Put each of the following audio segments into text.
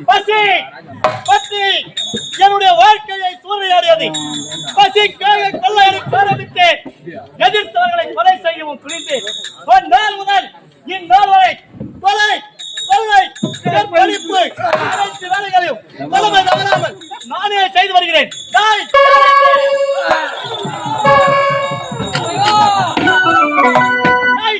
பசி பசி என்னுடைய வாழ்க்கையை சூறையாடியது. பசிக்காக கொள்ளையடிக்க ஆரம்பித்தேன். எதிர்த்தவர்களை கொலை செய்யவும் துணிந்து நாள் முதல் இந்நாள் வரை கொலை கொள்ளை படிப்பு அனைத்து வேலைகளையும் கொலமை தவறாமல் நானே செய்து வருகிறேன்.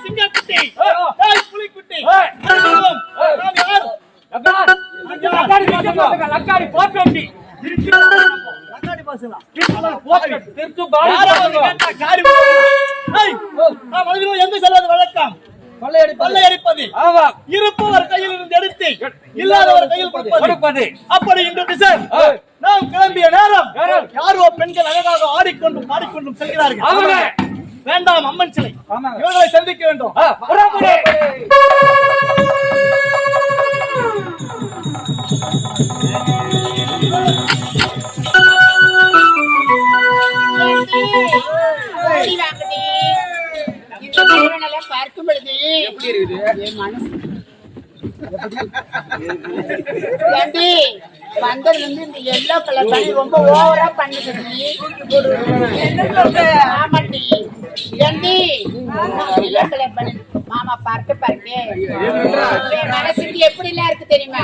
சிங்கக்குட்டி புலிக்குட்டி எங்க செல்வது வழக்கம்? கொள்ளையடிப்பது, இருப்பவர் கையில் இருந்து எடுத்து இல்லாதவர் கையில் கொடுப்பது. அப்படி இன்று திசையில் நாம் கிளம்பிய நேரம் யாரோ பெண்கள் அழகாக ஆடிக்கொண்டும் பாடிக்கொண்டும் செல்கிறார்கள். வேண்டாம் அம்மன் சிலை, இவர்களை சந்திக்க வேண்டும். பார்க்கும் பொழுது எப்படி இருக்குது வந்ததுல இருந்து இந்த எல்லோ கலர் பண்ணி ரொம்ப ஓவரா பண்ணுது. ஆமாண்டி ஏண்டி எல்லோ கலர் பண்ணி மாமா பார்க்க மனசுக்கு எப்படி எல்லாம் இருக்கு தெரியுமா?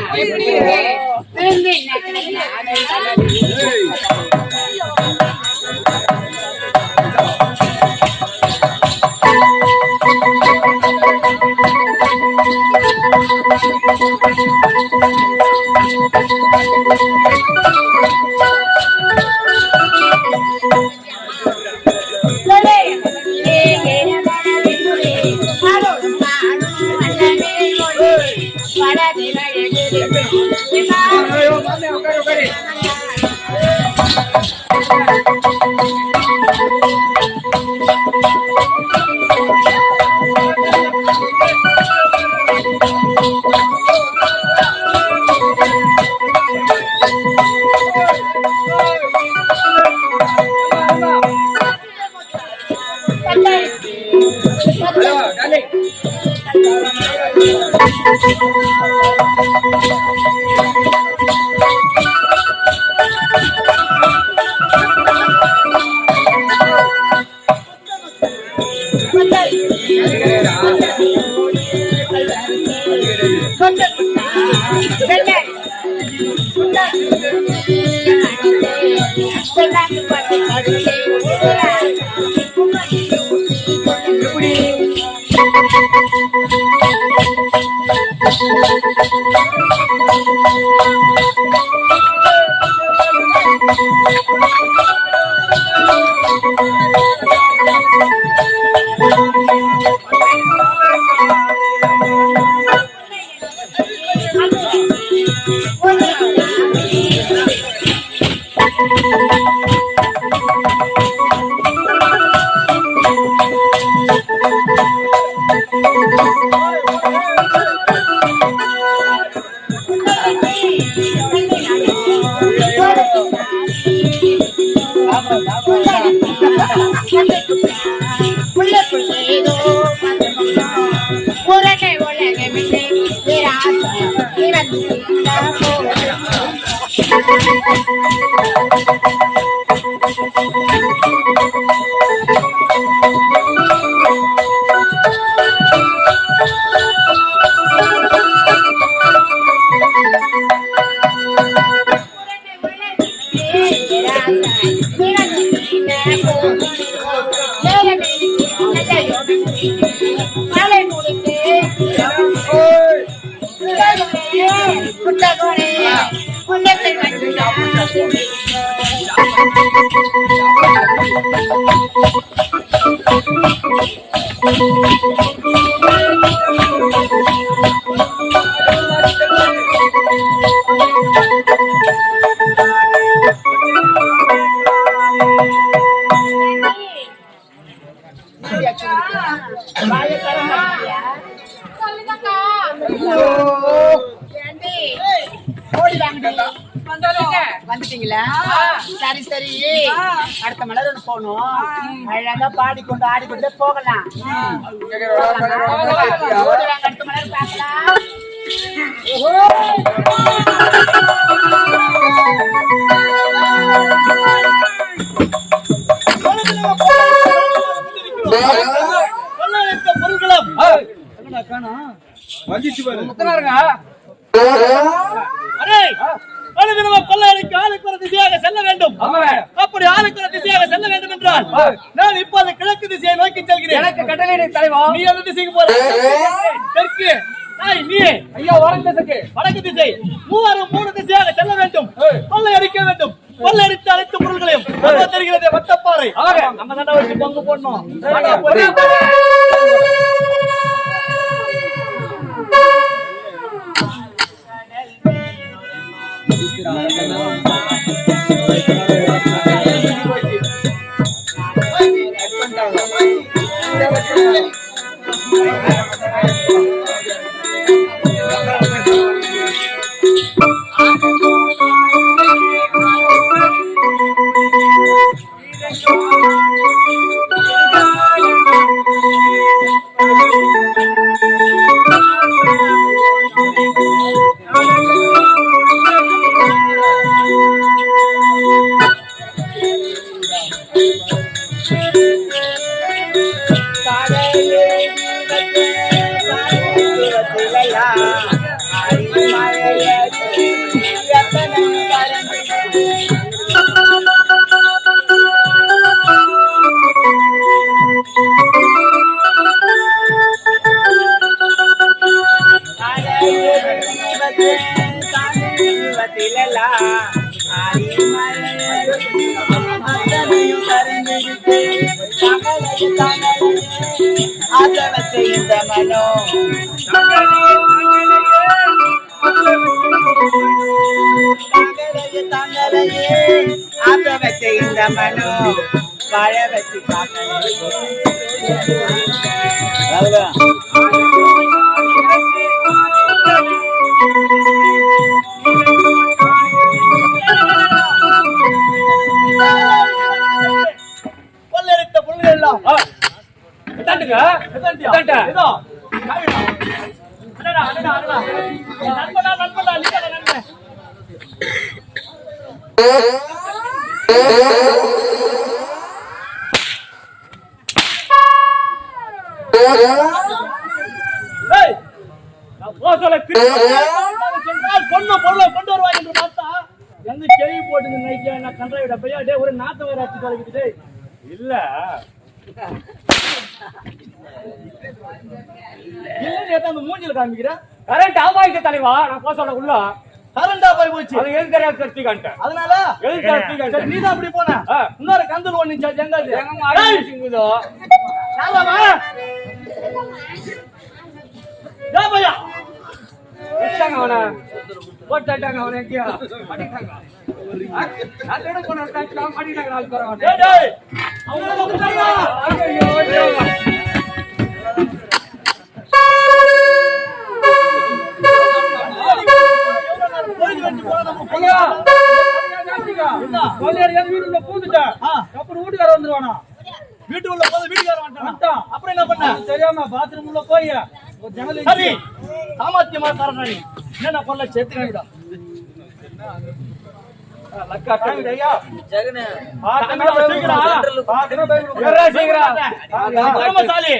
வந்துட்டீங்களா? சரி சரி, அடுத்த மலர் ஒண்ணு போகணும். அழகா பாடிக்கொண்டு ஆடிக்கொண்டே போகலாம். அடுத்த மலர் பார்க்கலாம். அரே அனுதினமும் கொள்ளையடிக்க ஆளுக்கு ஒரு திசையாக செல்ல வேண்டும். அப்படி ஆளுக்கு ஒரு திசையாக செல்ல வேண்டும் என்றால் நான் இப்போது கிழக்கு திசையை நோக்கி செல்கிறேன். எனக்கு கட்டளை தலைவா. நீ எந்த திசைக்கு போற? தெற்கு. நீ ஐயா வடக்கு திசை. மூவரும் மூணு திசையாக செல்ல வேண்டும். கொள்ளையடிக்க வேண்டும். கொள்ளையடித்த அனைத்து பொருள்களையும் தெரிகிறது வட்டப்பாறை. நம்ம தாண்டா வச்சு பங்கு போடணும். கொள்ளையடித்த பொருள்கள் எல்லாம் பொண்ணு பொருளை கொண்டு வருவாங்க என்று பார்த்தா எங்க கேள்வி போட்டு நினைக்க கன்றாவிட பையா டே ஒரு நாத்து வேற அச்சு தொலைக்கிட்டு இல்ல அந்த மூஞ்சில காமிக்கிற கரண்ட் ஆஃப் ஆயிட்டு தலைவா. நான் போக சொல்ல உள்ள கரண்ட் ஆஃப் ஆகி போச்சு. அது எது தெரியாது கட்டி காண்ட. அதனால எது கட்டி காண்ட. நீ தான் அப்படி போன. இன்னொரு கந்தல் ஒண்ணு நிச்சா எங்க எங்க மாடி சிங்குதோ. யாரமா? யா பையா. வெச்சாங்க அவன. போட்டாங்க அவன எங்கயா. அடிட்டாங்க. அதோட போன டைம் அடிட்டாங்க நாள் பரவாயில்லை. டேய் டேய். அவங்கள வந்துட்டாங்க. ஐயோ தேவா. வீட்டுக்குள்ள போது வீட்டுக்காரன் வந்துட்டான். அப்புறம் என்ன பண்ண? தெரியாம பாத்ரூம் உள்ள போய் ஒரு ஜன்னல் சரி சாமர்த்தியமா காரணம் என்ன பொருளை சேர்த்துக்கிட்டா லக்கா டைம் ஐயா ஜெகனே தர்மசாலி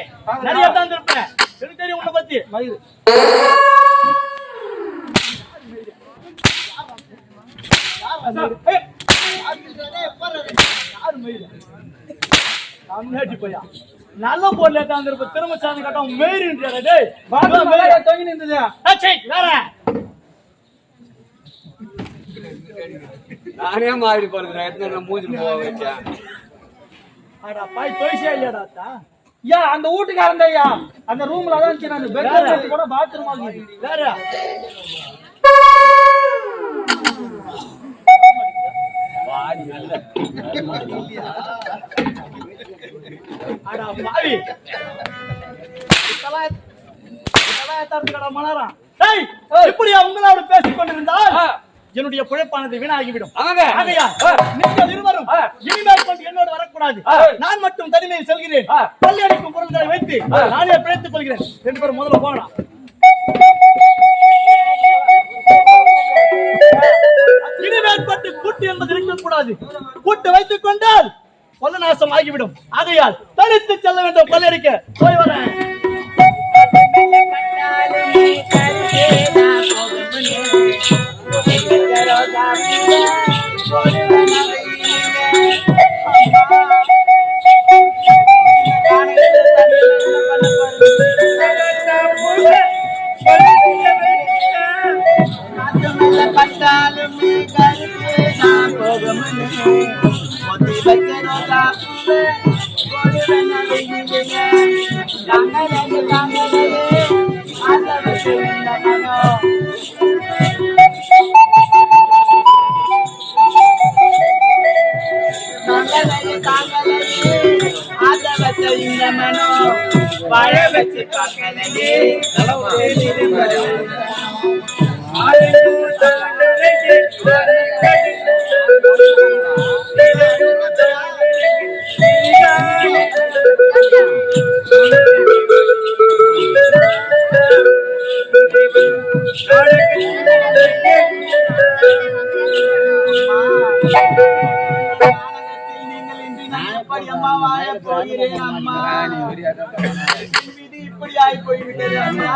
நிறைய தான் இருப்பேன். எனக்கு தெரியும் உன்னை பத்தி. மயிறு நல்ல பொருள் ஏத்தாந்து திரும்ப சாந்து கட்டம் மேரின்றாரு தொங்கி நின்றது வேற நானே மாறி போறேன். எத்தனை மூஞ்சி போக வச்சேன். பாய் தொய்சியா இல்லையாடா? ஐயா அந்த வீட்டுக்காரன் ஐயா அந்த ரூம்ல தான் இருந்துச்சு. நான் பெட்ரூம் கூட பாத்ரூம் ஆகி வேற பாவி இப்படி அவங்களோட பேசிக் கொண்டிருந்தால் என்னுடைய பிழைப்பானது வீணாகிவிடும். நீங்கள் இருவரும் இனிமேல் கொண்டு என்னோடு வரக்கூடாது. நான் மட்டும் தனிமையில் செல்கிறேன். கொள்ளையடிக்கும் பொருட்களை வைத்து நானே பிழைத்துக் கொள்கிறேன். 2 பேரும் முதல்ல போகலாம். இனிமேல் பட்டு கூட்டு என்பது இருக்கக்கூடாது. கூட்டு வைத்துக் கொண்டால் கொள்ள நாசம் ஆகிவிடும். ஆகையால் தனித்து செல்ல வேண்டும். கொள்ளையடிக்க போய் வரேன். ரோஜா பூவே, போடுவேன் அவையிலே. பட்டாலும் கருத்து நான் போகும் ஒத்தி வச்ச ரோஜா பூவே, போடுவேன் அவையிலே. தாங்கலே தாங்கலே ஆசை வச்சு இந்த மனம். தாங்கலே தாங்கலே ஆசை வச்ச இந்த மனம். வாழ வச்சு பார்க்கலையே நீங்கள் இன்றி நான் எப்படி அம்மா வாழ போகிறேன் அம்மா. விதி இப்படி ஆகி போய்விட்டது அம்மா.